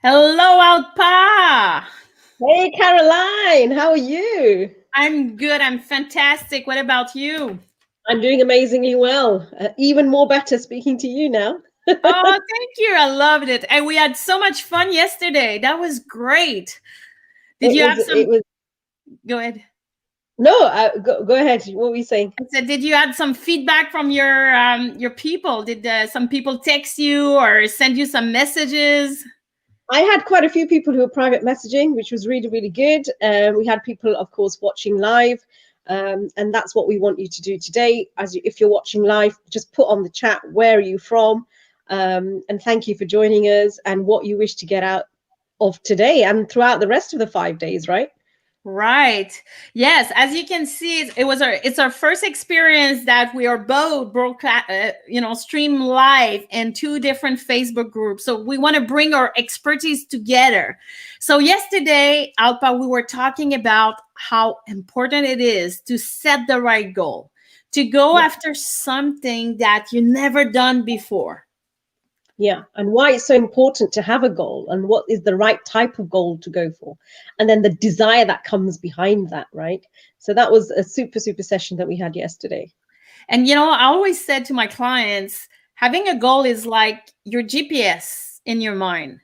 Hello, Alpa. Hey Caroline, how are you? I'm good. I'm fantastic. What about you? I'm doing amazingly well. Even more better speaking to you now. Oh, thank you. I loved it. And we had so much fun yesterday. That was great. Did It you was, have it some? was, Go ahead. no, go ahead. What were you saying? I said, did you have some feedback from your people? Did some people text you or send you some messages? I had quite a few people who were private messaging, which was really, really good. We had people, of course, watching live. And that's what we want you to do today. If you're watching live, just put on the chat, where are you from? And thank you for joining us and what you wish to get out of today and throughout the rest of the 5 days, right? Right. Yes. As you can see, it's our first experience that we are both broadcast, stream live in two different Facebook groups. So we want to bring our expertise together. So yesterday, Alpa, we were talking about how important it is to set the right goal, to go Yeah. after something that you never done before. Yeah, and why it's so important to have a goal and what is the right type of goal to go for. And then the desire that comes behind that, right? So that was a super, super session that we had yesterday. And I always said to my clients, having a goal is like your GPS in your mind.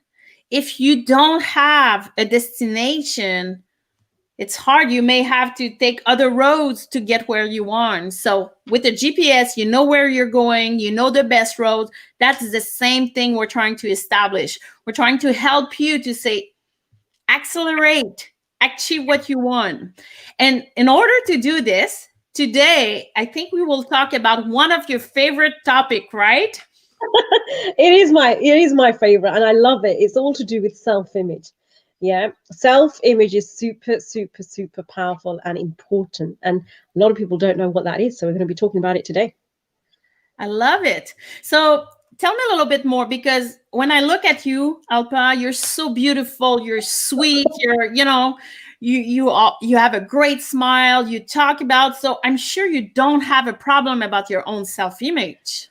If you don't have a destination, it's hard. You may have to take other roads to get where you want. So with a GPS, you know where you're going, you know the best road. That's the same thing we're trying to establish. We're trying to help you to say, accelerate, achieve what you want. And in order to do this, today, I think we will talk about one of your favorite topic, right? It is my favorite and I love it. It's all to do with self-image. Yeah, self-image is super, super, super powerful and important. And a lot of people don't know what that is. So we're going to be talking about it today. I love it. So tell me a little bit more because when I look at you, Alpa, you're so beautiful, you're sweet, you have a great smile, you talk about, so I'm sure you don't have a problem about your own self-image.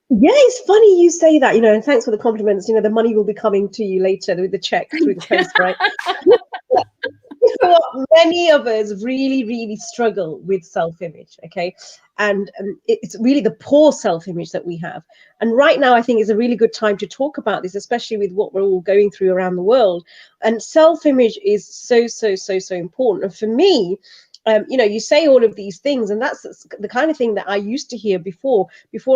Yeah, it's funny you say that, and thanks for the compliments. The money will be coming to you later with the check through the post, right? What many of us really, really struggle with self-image, okay? And it's really the poor self-image that we have. And right now, I think is a really good time to talk about this, especially with what we're all going through around the world. And self-image is so, so, so, so important. And for me, you say all of these things, and that's the kind of thing that I used to hear before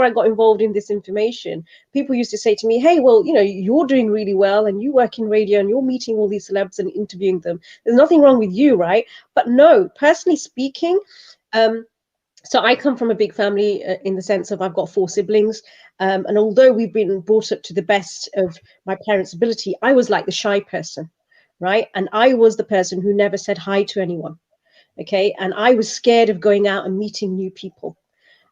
I got involved in this information. People used to say to me, hey, well, you're doing really well and you work in radio and you're meeting all these celebs and interviewing them. There's nothing wrong with you, right? But no, personally speaking, um, so I come from a big family in the sense of I've got four siblings. And although we've been brought up to the best of my parents' ability, I was like the shy person, right? And I was the person who never said hi to anyone. Okay. And I was scared of going out and meeting new people.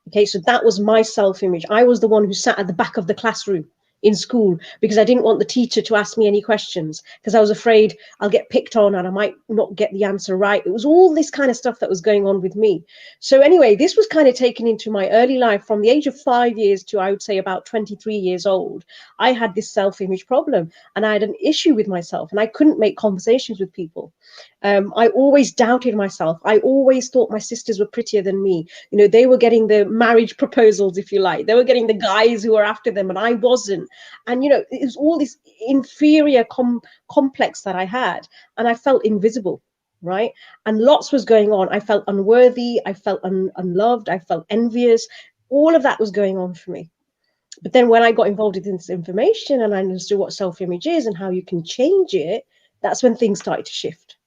Okay, so that was my self image. I was the one who sat at the back of the classroom in school because I didn't want the teacher to ask me any questions because I was afraid I'll get picked on and I might not get the answer right. It was all this kind of stuff that was going on with me. So, anyway, this was kind of taken into my early life from the age of 5 years to I would say about 23 years old. I had this self image problem and I had an issue with myself and I couldn't make conversations with people. I always doubted myself. I always thought my sisters were prettier than me. They were getting the marriage proposals, if you like. They were getting the guys who were after them, and I wasn't. And it was all this inferior complex that I had, and I felt invisible, right? And lots was going on. I felt unworthy. I felt unloved. I felt envious. All of that was going on for me. But then when I got involved in this information and I understood what self-image is and how you can change it, that's when things started to shift.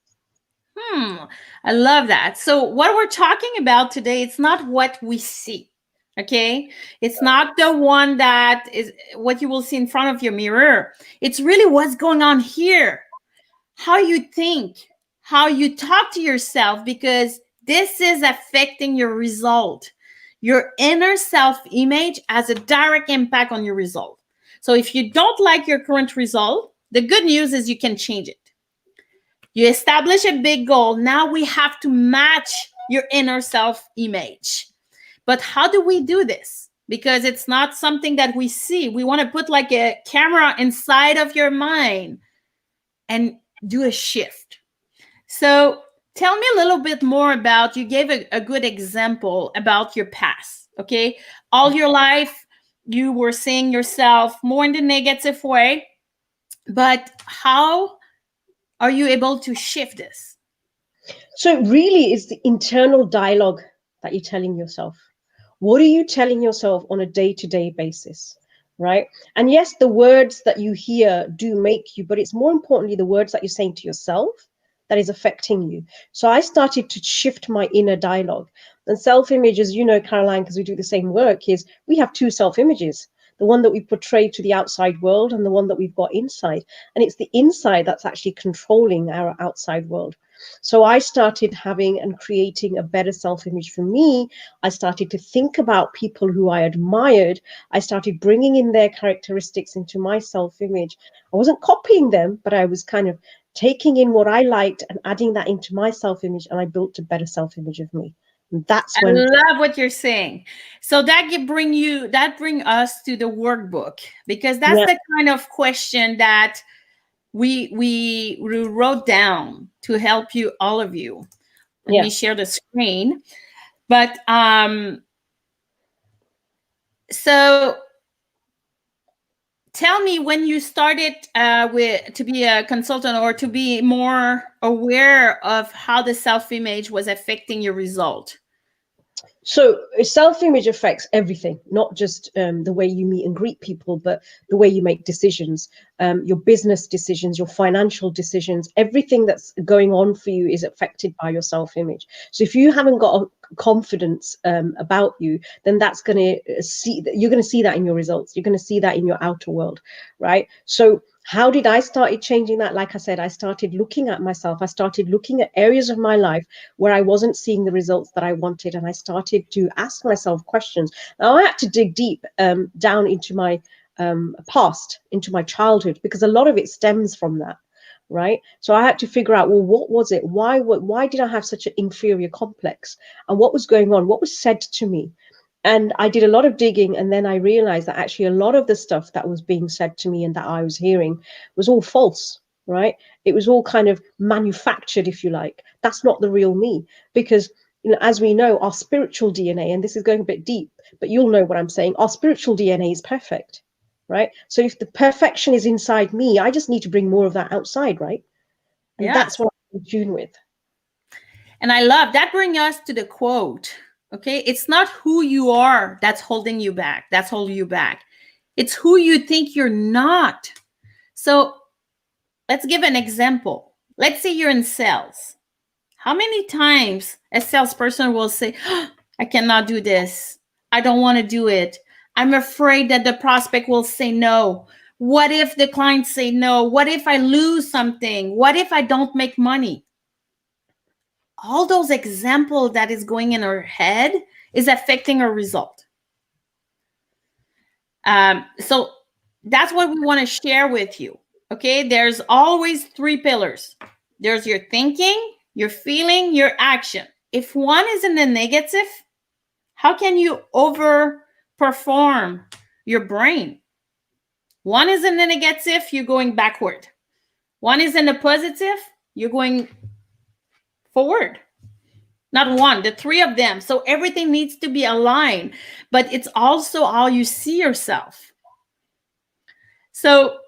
I love that. So what we're talking about today, it's not what we see. Okay? It's not the one that is what you will see in front of your mirror. It's really what's going on here. How you think, how you talk to yourself because this is affecting your result. Your inner self-image has a direct impact on your result. So if you don't like your current result, the good news is you can change it. You establish a big goal. Now we have to match your inner self image. But how do we do this? because it's not something that we see. We want to put like a camera inside of your mind and do a shift. So tell me a little bit more about, you gave a good example about your past. Okay. All your life, you were seeing yourself more in the negative way, but how are you able to shift this? So really, it's the internal dialogue that you're telling yourself. What are you telling yourself on a day-to-day basis? Right. And yes, the words that you hear do make you, but it's more importantly the words that you're saying to yourself that is affecting you. So I started to shift my inner dialogue. And self-image, as you know, Caroline, because we do the same work, is we have two self-images. The one that we portray to the outside world and the one that we've got inside. And it's the inside that's actually controlling our outside world. So I started having and creating a better self image for me. I started to think about people who I admired. I started bringing in their characteristics into my self image. I wasn't copying them, but I was kind of taking in what I liked and adding that into my self image. And I built a better self image of me. And that's I when. love what you're saying. So that bring us to the workbook, because that's Yeah, the kind of question that we wrote down to help you, all of you. Let yeah. me share the screen. But so tell me, when you started with to be a consultant, or to be more aware of how the self-image was affecting your result. So self-image affects everything, not just the way you meet and greet people, but the way you make decisions, your business decisions, your financial decisions, everything that's going on for you is affected by your self-image. So if you haven't got a confidence about you, then that's going to you're going to see that in your results. You're going to see that in your outer world, right? So how did I started changing that? Like I said, I started looking at myself. I started looking at areas of my life where I wasn't seeing the results that I wanted. And I started to ask myself questions. Now I had to dig deep down into my past, into my childhood, because a lot of it stems from that. Right. So I had to figure out, well, what was it? Why did I have such an inferior complex? And what was going on? What was said to me? And I did a lot of digging, and then I realized that actually a lot of the stuff that was being said to me and that I was hearing was all false, right? It was all kind of manufactured, if you like. That's not the real me, because as we know, our spiritual DNA, and this is going a bit deep, but you'll know what I'm saying, our spiritual DNA is perfect, right? So if the perfection is inside me, I just need to bring more of that outside, right? And that's Yes. what I'm in tune with. And I love that. Bring us to the quote. Okay. It's not who you are that's holding you back. That's holding you back. It's who you think you're not. So let's give an example. Let's say you're in sales. How many times a salesperson will say, "Oh, I cannot do this. I don't want to do it. I'm afraid that the prospect will say no. What if the client say no? What if I lose something? What if I don't make money?" All those examples that is going in our head is affecting our result. So that's what we want to share with you. Okay, there's always three pillars. There's your thinking, your feeling, your action. If one is in the negative, how can you overperform your brain? One is in the negative, you're going backward. One is in the positive, you're going forward. Not one, the three of them. So everything needs to be aligned, but it's also how you see yourself. So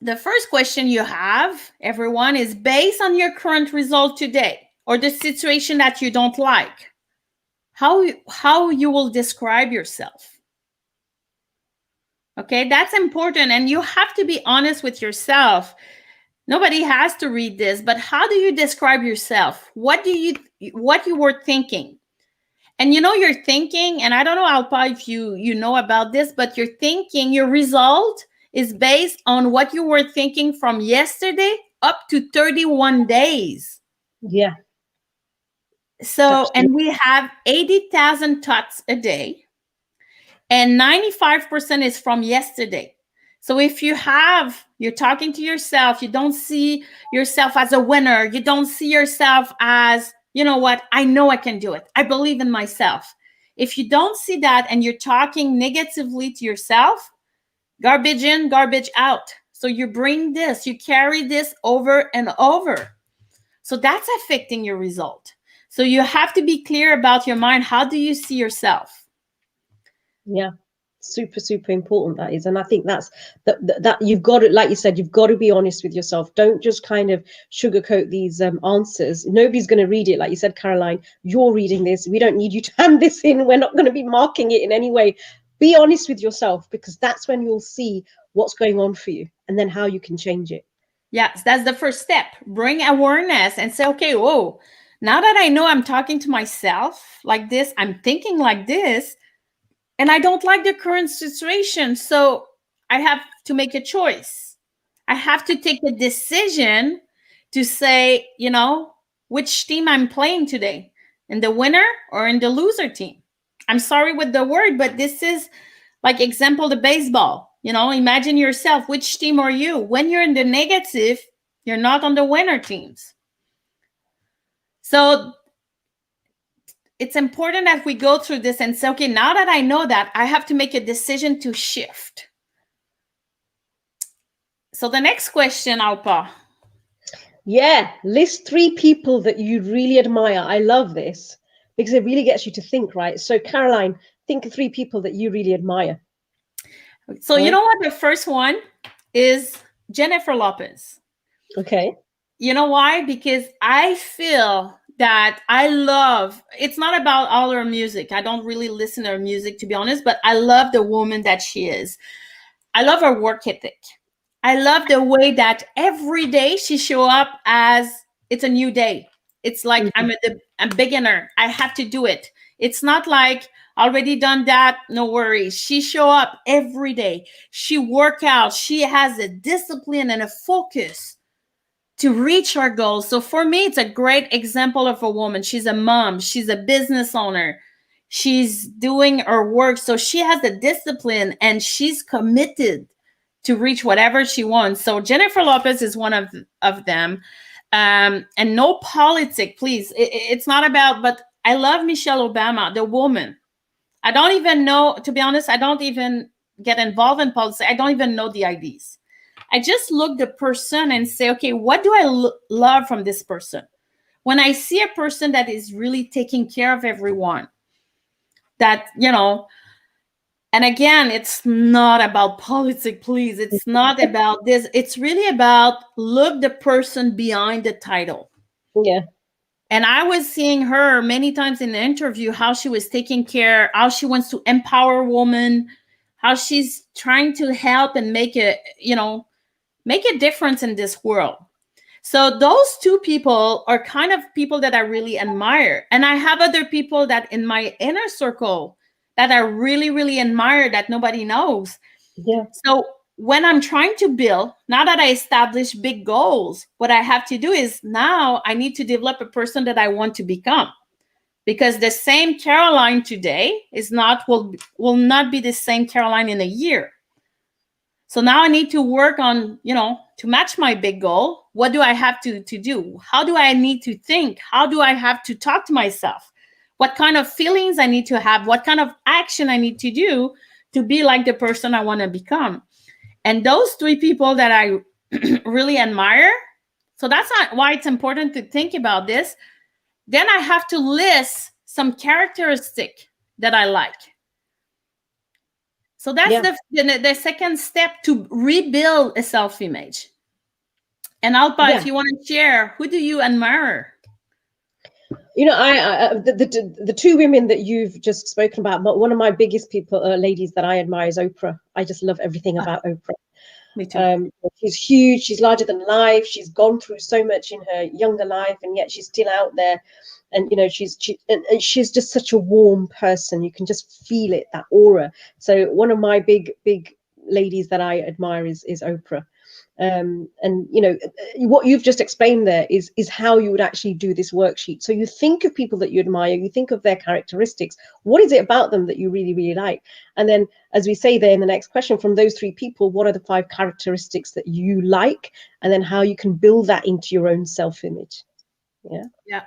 the first question you have, everyone, is based on your current result today or the situation that you don't like. How you will describe yourself. Okay, that's important. And you have to be honest with yourself. Nobody has to read this, but how do you describe yourself? What you were thinking? And you're thinking, and I don't know, Alpa, if you know about this, but you're thinking, your result is based on what you were thinking from yesterday up to 31 days. Yeah, So, absolutely. and we have 80,000 thoughts a day, and 95% is from yesterday. So if you're talking to yourself, you don't see yourself as a winner, you don't see yourself as, you know what, I know I can do it, I believe in myself. If you don't see that and you're talking negatively to yourself, garbage in, garbage out. So you bring this, you carry this over and over. So that's affecting your result. So you have to be clear about your mind. How do you see yourself? Yeah, super important that is. And I think that's that you've got to, like you said, you've got to be honest with yourself. Don't just kind of sugarcoat these answers. Nobody's going to read it. Like you said, Caroline, you're reading this, we don't need you to hand this in, we're not going to be marking it in any way. Be honest with yourself, because that's when you'll see what's going on for you and then how you can change it. Yes, that's the first step. Bring awareness and say, okay, whoa, now that I know I'm talking to myself like this, I'm thinking like this, and I don't like the current situation. So I have to make a choice. I have to take a decision to say, which team I'm playing today, in the winner or in the loser team. I'm sorry with the word, but this is like example, the baseball. Imagine yourself, which team are you? When you're in the negative, you're not on the winner teams. So it's important that we go through this and say, okay, now that I know that, I have to make a decision to shift. So the next question, Alpa. Yeah, list 3 people that you really admire. I love this because it really gets you to think, right? So, Caroline, think of 3 people that you really admire. So you know what? The first one is Jennifer Lopez. Okay. You know why? Because I feel that it's not about all her music. I don't really listen to her music, to be honest, but I love the woman that she is. I love her work ethic. I love the way that every day she show up as it's a new day. It's like I'm a beginner. I have to do it. It's not like already done that, no worries. She show up every day. She work out. She has a discipline and a focus to reach our goals. So for me, it's a great example of a woman. She's a mom. She's a business owner. She's doing her work. So she has the discipline and she's committed to reach whatever she wants. So Jennifer Lopez is one of them. And no politic, please. It's not about, but I love Michelle Obama, the woman. I don't even know, to be honest, I don't even get involved in politics. I don't even know the IDs. I just look the person and say, okay, what do I love from this person? When I see a person that is really taking care of everyone, that, and again, it's not about politics, please. It's not about this. It's really about look the person behind the title. Yeah. And I was seeing her many times in the interview, how she was taking care, how she wants to empower women, how she's trying to help and make a difference in this world. So those 2 people are kind of people that I really admire. And I have other people that in my inner circle that I really, really admire that nobody knows. Yeah. So when I'm trying to build, now that I establish big goals, what I have to do is now I need to develop a person that I want to become. Because the same Caroline today will not be the same Caroline in a year. So now I need to work on, to match my big goal. What do I have to do? How do I need to think? How do I have to talk to myself? What kind of feelings I need to have? What kind of action I need to do to be like the person I want to become? And those 3 people that I really admire. So that's not why it's important to think about this. Then I have to list some characteristic that I like. So that's the second step to rebuild a self-image. And Alpa, if you want to share, who do you admire? I the 2 women that you've just spoken about, but one of my biggest ladies that I admire is Oprah. I just love everything about Oprah. Me too. She's huge. She's larger than life. She's gone through so much in her younger life, and yet she's still out there. And she's just such a warm person. You can just feel it, that aura. So one of my big ladies that I admire is Oprah. And what you've just explained there is how you would actually do this worksheet. So you think of people that you admire, you think of their characteristics. What is it about them that you really, really like? And then, as we say there in the next question, from those 3 people, what are the 5 characteristics that you like? And then how you can build that into your own self-image. Yeah.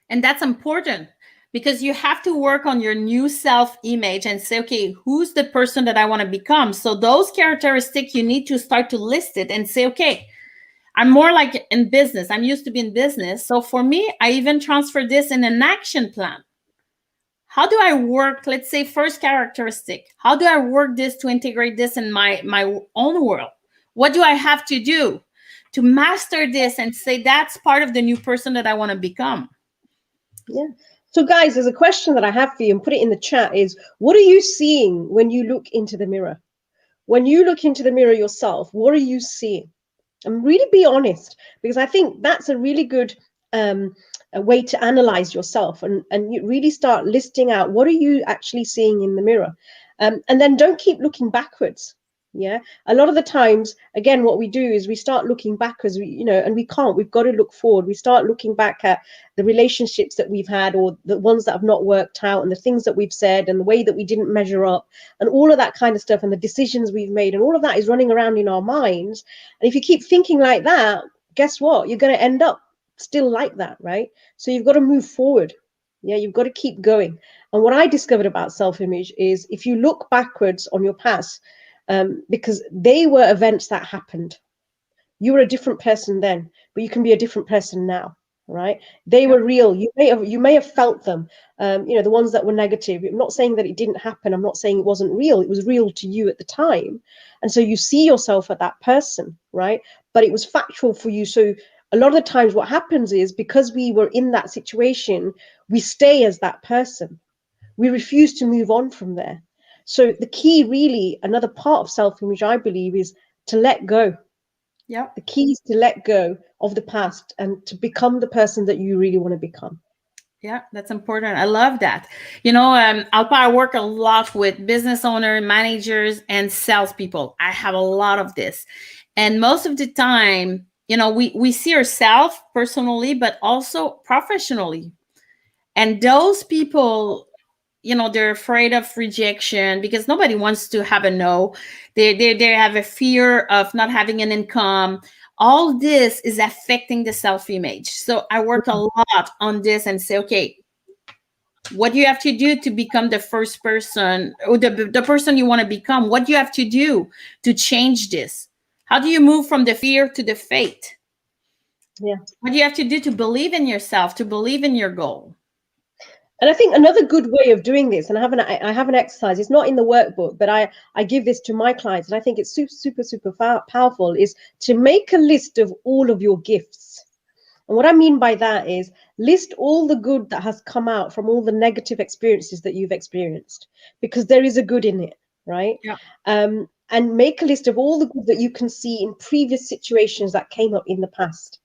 And that's important, because you have to work on your new self image and say, okay, who's the person that I want to become? So those characteristics, you need to start to list it and say, okay, I'm more like in business. I'm used to be in business. So for me, I even transfer this in an action plan. How do I work? Let's say first characteristic. How do I work this to integrate this in my own world? What do I have to do to master this and say that's part of the new person that I want to become? Yeah. So guys, there's a question that I have for you, and put it in the chat, is what are you seeing when you look into the mirror? When you look into the mirror yourself, what are you seeing? And really be honest, because I think that's a really good a way to analyze yourself, and you really start listing out what are you actually seeing in the mirror. And then don't keep looking backwards. Yeah, a lot of the times, again, what we do is we start looking backwards, and we can't. We've got to look forward. We start looking back at the relationships that we've had, or the ones that have not worked out, and the things that we've said, and the way that we didn't measure up, and all of that kind of stuff, and the decisions we've made, and all of that is running around in our minds. And if you keep thinking like that, guess what? You're going to end up still like that, right? So you've got to move forward. Yeah, you've got to keep going. And what I discovered about self-image is if you look backwards on your past, because they were events that happened. You were a different person then, but you can be a different person now, right? They Yep. were real. You may have felt them. The ones that were negative. I'm not saying that it didn't happen. I'm not saying it wasn't real. It was real to you at the time, and so you see yourself at that person, right? But it was factual for you. So a lot of the times, what happens is because we were in that situation, we stay as that person. We refuse to move on from there. So the key, really, another part of self-image, I believe, is to let go. Yep. The key is to let go of the past and to become the person that you really want to become. Yeah, that's important. I love that. Alpa, I work a lot with business owners, managers, and salespeople. I have a lot of this. And most of the time, we see ourselves personally, but also professionally. And those people, they're afraid of rejection because nobody wants to have a no. They have a fear of not having an income. All this is affecting the self-image. So I work a lot on this and say, okay, what do you have to do to become the first person or the person you want to become? What do you have to do to change this? How do you move from the fear to the faith? Yeah. What do you have to do to believe in yourself, to believe in your goal? And I think another good way of doing this, and I have an exercise. It's not in the workbook, but I give this to my clients, and I think it's super powerful. Is to make a list of all of your gifts. And what I mean by that is list all the good that has come out from all the negative experiences that you've experienced, because there is a good in it, right? Yeah. And make a list of all the good that you can see in previous situations that came up in the past.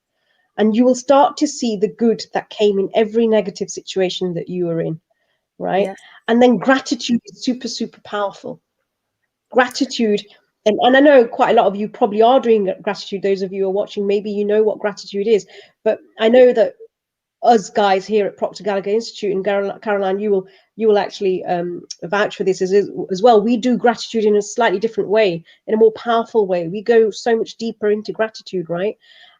And you will start to see the good that came in every negative situation that you were in, right? Yes. And then gratitude is super powerful. Gratitude, and I know quite a lot of you probably are doing gratitude. Those of you who are watching, maybe you know what gratitude is, but I know that us guys here at Proctor Gallagher Institute, and Caroline, you will actually vouch for this as well. We do gratitude in a slightly different way, in a more powerful way. We go so much deeper into gratitude, right?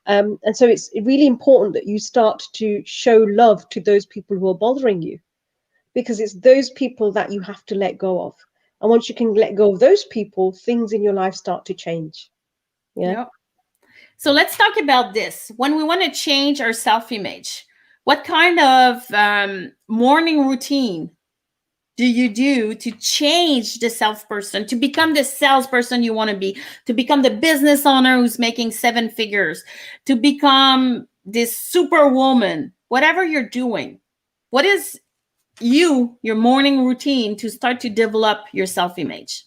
And so it's really important that you start to show love to those people who are bothering you, because it's those people that you have to let go of. And once you can let go of those people, things in your life start to change. Yeah. Yep. So let's talk about this. When we want to change our self-image, what kind of morning routine do you do to change the salesperson, to become the salesperson you want to be, to become the business owner who's making 7 figures, to become this superwoman, whatever you're doing? What is your morning routine to start to develop your self-image?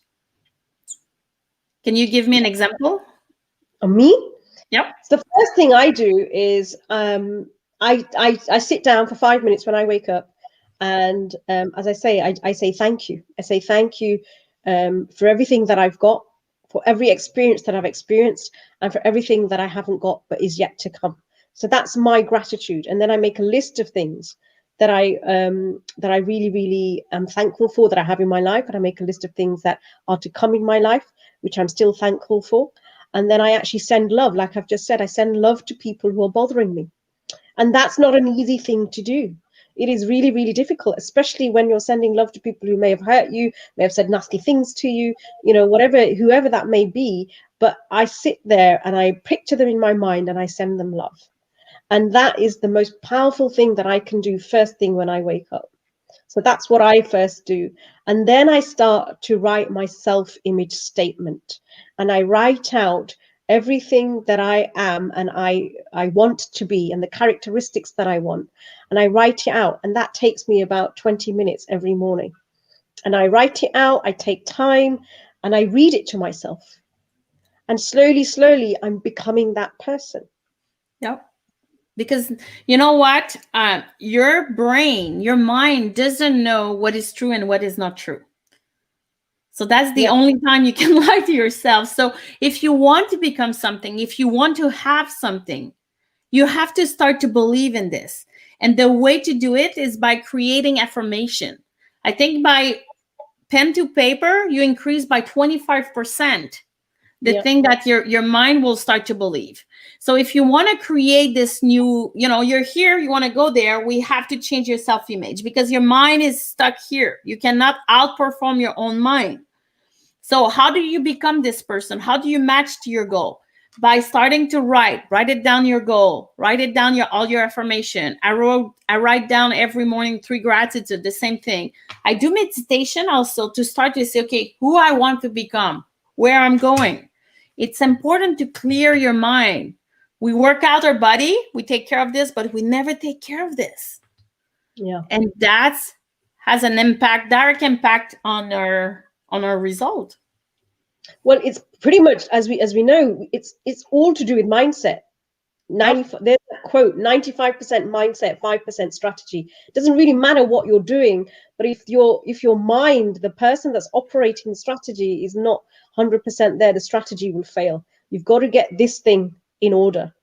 Can you give me an example? Me? Yep. So the first thing I do is I sit down for 5 minutes when I wake up, and as I say, I say thank you. I say thank you for everything that I've got, for every experience that I've experienced, and for everything that I haven't got but is yet to come. So that's my gratitude, and then I make a list of things that I really am thankful for, that I have in my life, and I make a list of things that are to come in my life, which I'm still thankful for. And then I actually send love. Like I've just said, I send love to people who are bothering me. And that's not an easy thing to do. It is really, really difficult, especially when you're sending love to people who may have hurt you, may have said nasty things to you, whatever, whoever that may be. But I sit there and I picture them in my mind and I send them love. And that is the most powerful thing that I can do first thing when I wake up. So that's what I first do. And then I start to write my self-image statement. And I write out everything that I am and I want to be and the characteristics that I want. And I write it out. And that takes me about 20 minutes every morning. And I write it out, I take time and I read it to myself. And slowly, slowly, I'm becoming that person. Yep. Because you know what? Your brain, your mind doesn't know what is true and what is not true. So that's the Yeah. only time you can lie to yourself. So if you want to become something, if you want to have something, you have to start to believe in this. And the way to do it is by creating affirmation. I think by pen to paper, you increase by 25% the Yeah. thing that your mind will start to believe. So if you want to create this new, you're here, you want to go there, we have to change your self-image because your mind is stuck here. You cannot outperform your own mind. So how do you become this person? How do you match to your goal? By starting to write it down your goal, write it down all your affirmation. I write down every morning 3 gratitude, the same thing. I do meditation also to start to say, okay, who I want to become, where I'm going. It's important to clear your mind. We work out our body, we take care of this, but we never take care of this. Yeah. And that has an impact, direct impact on our result. Well, it's pretty much as we know, it's all to do with mindset. Yep. There's that quote, 95% mindset, 5% strategy. It doesn't really matter what you're doing, but if your mind, the person that's operating the strategy, is not 100% there, the strategy will fail. You've got to get this thing in order.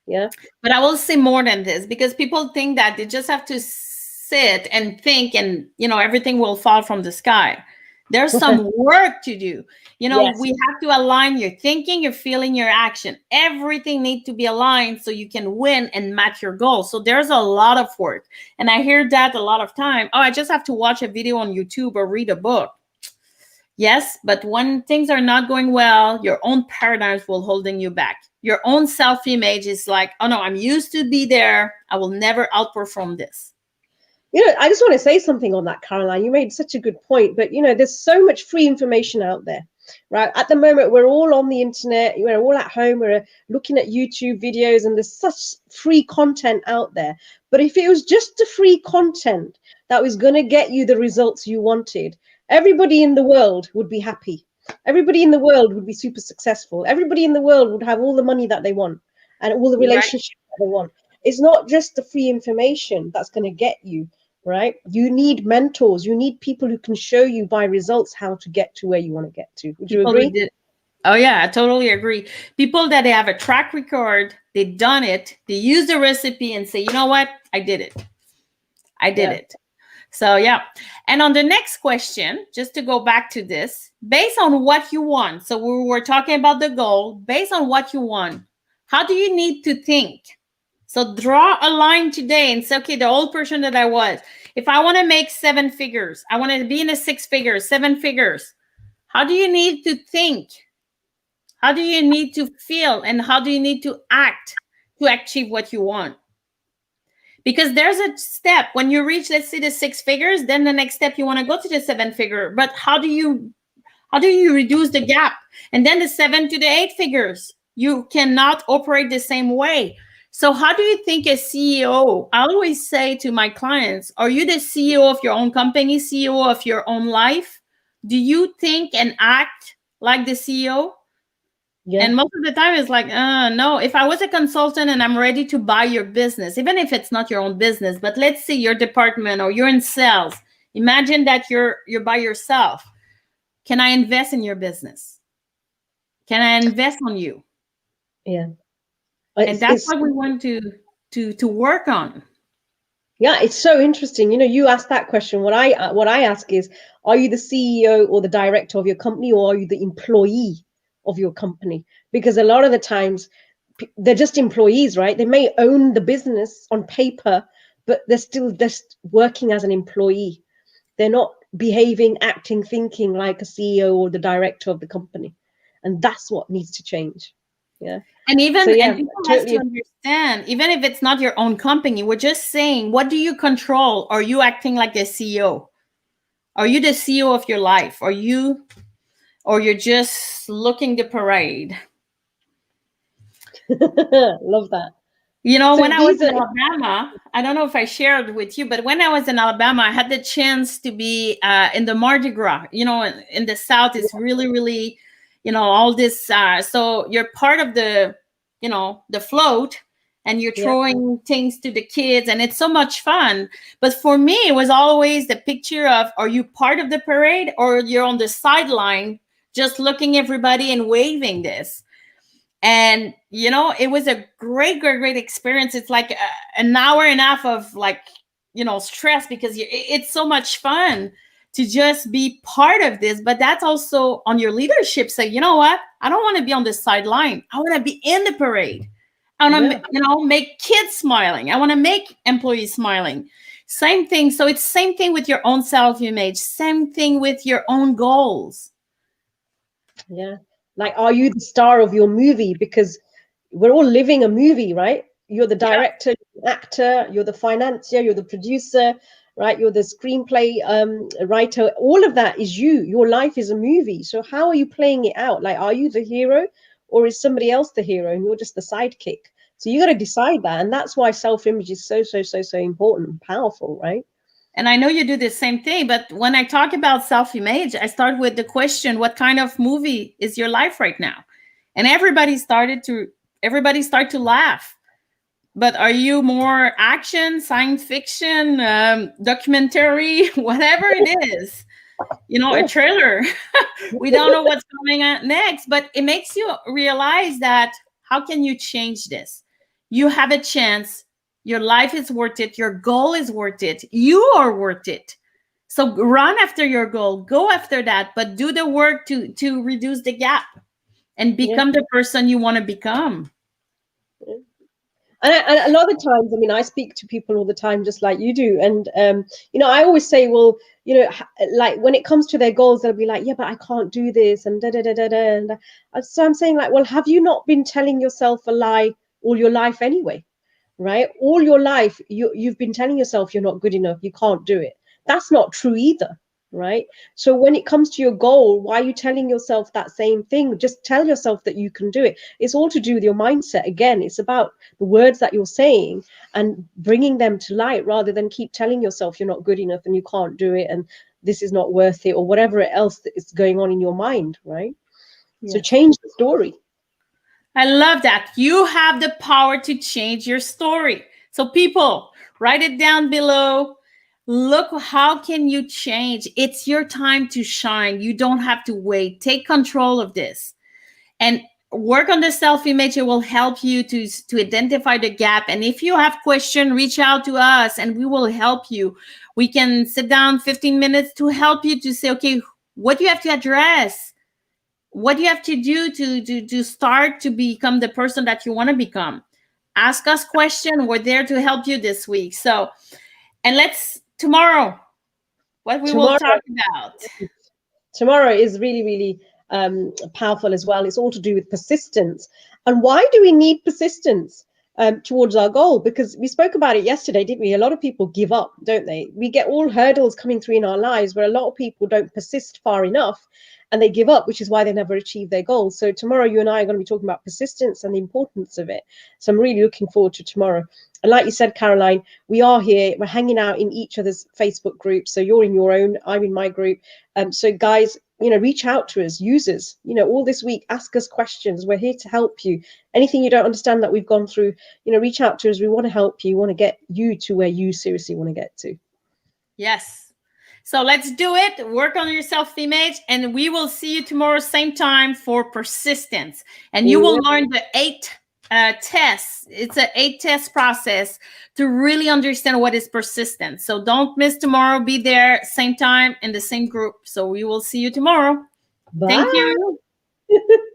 Yeah. But I will say more than this because people think that they just have to sit and think and everything will fall from the sky. There's some work to do. Yes. We have to align your thinking, your feeling, your action. Everything needs to be aligned so you can win and match your goals. So there's a lot of work. And I hear that a lot of time. Oh, I just have to watch a video on YouTube or read a book. Yes, but when things are not going well, your own paradigms will holding you back. Your own self-image is like, oh no, I'm used to be there. I will never outperform this. I just want to say something on that, Caroline. You made such a good point, but there's so much free information out there, right? At the moment, we're all on the internet, we're all at home, we're looking at YouTube videos, and there's such free content out there. But if it was just the free content that was going to get you the results you wanted, everybody in the world would be happy. Everybody in the world would be super successful. Everybody in the world would have all the money that they want and all the relationships that they want. It's not just the free information that's going to get you. Right? You need mentors. You need people who can show you by results how to get to where you want to get to. Would you agree? Oh yeah, I totally agree. People that they have a track record, they've done it, they use the recipe and say, you know what? I did it. I did it. So yeah. And on the next question, just to go back to this, based on what you want. So we were talking about the goal, based on what you want. How do you need to think? So draw a line today and say, okay, the old person that I was, if I want to make 7 figures, I want to be in a 6 figures, 7 figures. How do you need to think? How do you need to feel? And how do you need to act to achieve what you want? Because there's a step when you reach, let's say, the 6 figures, then the next step you want to go to the 7 figure. But how do you reduce the gap? And then the 7 to the 8 figures, you cannot operate the same way. So how do you think a CEO? I always say to my clients, are you the CEO of your own company, CEO of your own life? Do you think and act like the CEO? Yeah. And most of the time it's like, no, if I was a consultant and I'm ready to buy your business, even if it's not your own business, but let's say your department or you're in sales, imagine that you're by yourself. Can I invest in your business? Can I invest on you? Yeah. And that's what we want to work on. Yeah, it's so interesting. You asked that question. What I ask is, are you the CEO or the director of your company, or are you the employee of your company? Because a lot of the times they're just employees, right? They may own the business on paper, but they're still just working as an employee. They're not behaving, acting, thinking like a CEO or the director of the company. And that's what needs to change. Yeah. And So even, yeah, and people has to totally. understand, even if it's not your own company, we're just saying, what do you control? Are you acting like the CEO? Are you the CEO of your life? Are you, or you're just looking the parade? Love that. You know, So when I was these in are, Alabama, I don't know if I shared with you, but when I was in Alabama, I had the chance to be in the Mardi Gras. You know, in the South, it's really, really, you know, all this. So you're part of the, you know, the float, and you're yeah, throwing things to the kids, and it's so much fun. But for me, it was always the picture of, are you part of the parade, or you're on the sideline just looking everybody and waving this? And you know, it was a great, great, great experience. It's like an hour and a half of, like, you know, stress, because it's so much fun to just be part of this. But that's also on your leadership, say, you know what, I don't want to be on the sideline, I want to be in the parade. I want to, yeah, you know, make kids smiling, I want to make employees smiling. Same thing. So it's same thing with your own self-image, same thing with your own goals. yeah. Like, are you the star of your movie? Because we're all living a movie, right? You're the Yeah. director, you're the actor, you're the financier, you're the producer, right? You're the screenplay writer. All of that is you. Your life is a movie. So how are you playing it out? Like, are you the hero, or is somebody else the hero and you're just the sidekick? So you got to decide that, and that's why self-image is so, so, so, so important and powerful, right? And I know you do the same thing, but when I talk about self-image, I start with the question, what kind of movie is your life right now? And everybody start to laugh. But are you more action, science fiction, documentary, whatever it is? You know, a Yeah, trailer. We don't know what's coming up next, but it makes you realize that, how can you change this? You have a chance. Your life is worth it. Your goal is worth it. You are worth it. So run after your goal. Go after that, but do the work to reduce the gap and yeah. become the person you want to become. Yeah. And a lot of times, I mean, I speak to people all the time, just like you do. And, I always say, well, like when it comes to their goals, they'll be like, yeah, but I can't do this. And da da da da da. And so I'm saying, like, well, have you not been telling yourself a lie all your life anyway? Right? All your life, you've been telling yourself you're not good enough, you can't do it. That's not true either, right? So when it comes to your goal, why are you telling yourself that same thing? Just tell yourself that you can do it. It's all to do with your mindset. Again, it's about the words that you're saying and bringing them to light, rather than keep telling yourself you're not good enough and you can't do it and this is not worth it, or whatever else that is going on in your mind, right? So Yes. change the story. I love that. You have the power to change your story. So people, write it down below. Look, how can you change? It's your time to shine. You don't have to wait. Take control of this and work on the self-image. It will help you to identify the gap. And if you have questions, reach out to us and we will help you. We can sit down 15 minutes to help you to say, okay, what do you have to address? What do you have to do to start to become the person that you want to become? Ask us question. We're there to help you this week. So, and let's tomorrow, what we will Tomorrow, talk about. tomorrow is really, really powerful as well. It's all to do with persistence. And why do we need persistence towards our goal? Because we spoke about it yesterday, didn't we? A lot of people give up, don't they? We get all hurdles coming through in our lives where a lot of people don't persist far enough and they give up, which is why they never achieve their goals. So tomorrow, you and I are going to be talking about persistence and the importance of it. So I'm really looking forward to tomorrow. And like you said, Caroline, we are here. We're hanging out in each other's Facebook group. So you're in your own, I'm in my group. So guys, reach out to us, users, all this week, ask us questions. We're here to help you. Anything you don't understand that we've gone through, reach out to us. We want to help you. We want to get you to where you seriously want to get to. Yes. So let's do it. Work on your self-image, and we will see you tomorrow, same time, for persistence. And you will Yeah. learn the 8 tests. It's an 8 test process to really understand what is persistence. So don't miss tomorrow. Be there, same time, in the same group. So we will see you tomorrow. Thank Bye. you.